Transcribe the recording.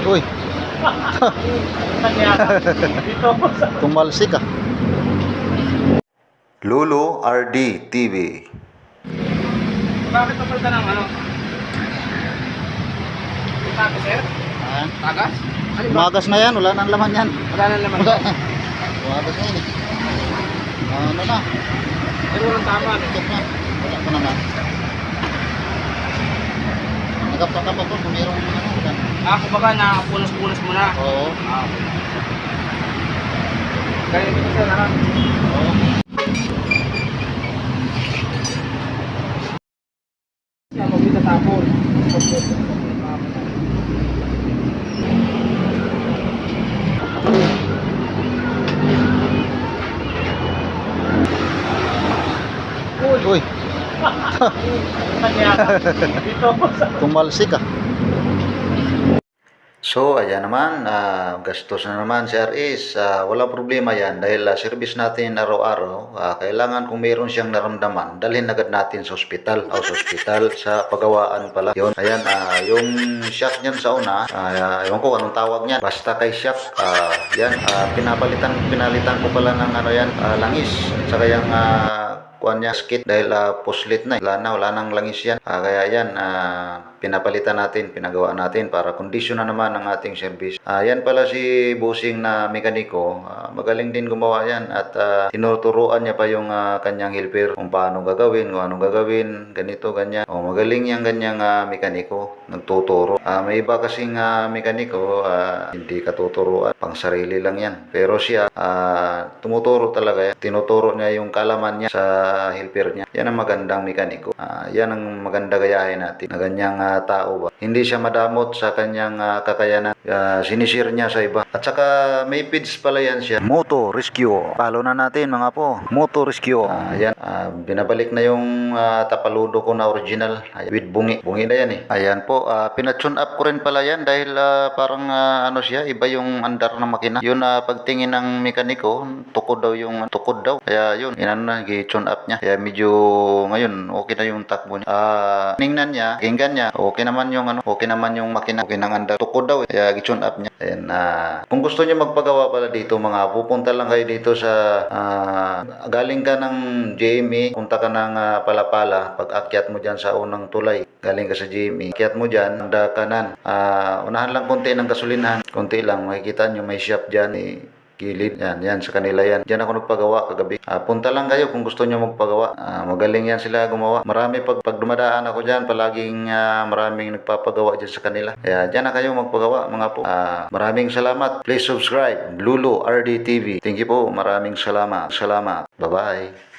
Uy, tumalsik ah. Lulu RD TV. Bakit papalitan ng ano? Tagas, sir? Ah, Tagas? Ano ba? umagas na yan, wala nang laman yan. Wala nang laman. Wala. Umagas na yan eh. Ano na? Pero walang tama. Check na. Wala ko naman. Nagkapakapa ko kung mayroong ano. Kumbaga punas-punas mo na. Oo. Okay. Kaya dito, sir, ha? Oo. Yan, huwag itatapon. Uy, Dito. tumalsik ah. So, ayan naman, gastos na naman si RS. Walang problema yan dahil service natin araw-araw. Kailangan kung mayroon siyang naramdaman, dalhin agad natin sa ospital. Sa ospital, sa pagawaan pala. Yun, ayan, yung shock niyan sa una, ewan ko anong tawag niya. Basta kay shock, yan, pinalitan ko pala ng ano yan, langis. Saka yung kuan niya skit dahil puslit na wala nang langis yan, kaya yan pinapalitan natin, pinagawa natin para kondisyon na naman ang ating service. Yan pala si Busing na mekaniko, magaling din gumawa yan at tinuturuan niya pa yung kanyang helper kung paano gagawin, kung anong gagawin, ganito, ganyan. Magaling yung ganyang mekaniko, nagtuturo. May iba kasing mekaniko, hindi katuturuan, pang sarili lang yan, pero siya tumuturo talaga yan. Tinuturo niya yung kalaman niya sa helper niya. Yan ang magandang mekaniko. Yan ang maganda gayahin natin na ganyang tao ba. Hindi siya madamot sa kanyang kakayanan. Sinisir niya sa iba. At saka may feeds pala yan siya. Moto Rescue. Follow na natin mga po. Moto Rescue. Yan. Binabalik na yung tapaludo ko na original. With bungi. Bungi na yan eh. Ayan po. Pinatune up ko rin pala yan dahil parang ano siya. Iba yung andar ng makina. Yun pagtingin ng mekaniko, tukod daw. Kaya yun. Inan na. Gi-tune up niya. Kaya medyo ngayon okay na yung takbo niya. Tingnan niya. Kinggan niya. Okay naman yung makina. Okay nang andar. Tukod daw. Kaya gi-tune up niya. And kung gusto niyo magpagawa pala dito mga, pupunta lang kayo dito sa galing ka ng JME, punta ka ng Palapala. Pag akyat mo dyan sa unang tulay, galing ka sa JME, akyat mo dyan, handa kanan. Unahan lang konti ng gasolinahan. Konti lang. Makikita nyo may shop dyan gilid. Yan sa kanila yan. Diyan ako nagpagawa kagabi. Punta lang kayo kung gusto nyo magpagawa. Magaling yan sila gumawa. Marami pag dumadaan ako dyan, palaging maraming nagpapagawa dyan sa kanila. Kaya dyan na kayo magpagawa mga po. Maraming salamat. Please subscribe. Lulu RD TV. Thank you po. Maraming salamat. Bye-bye.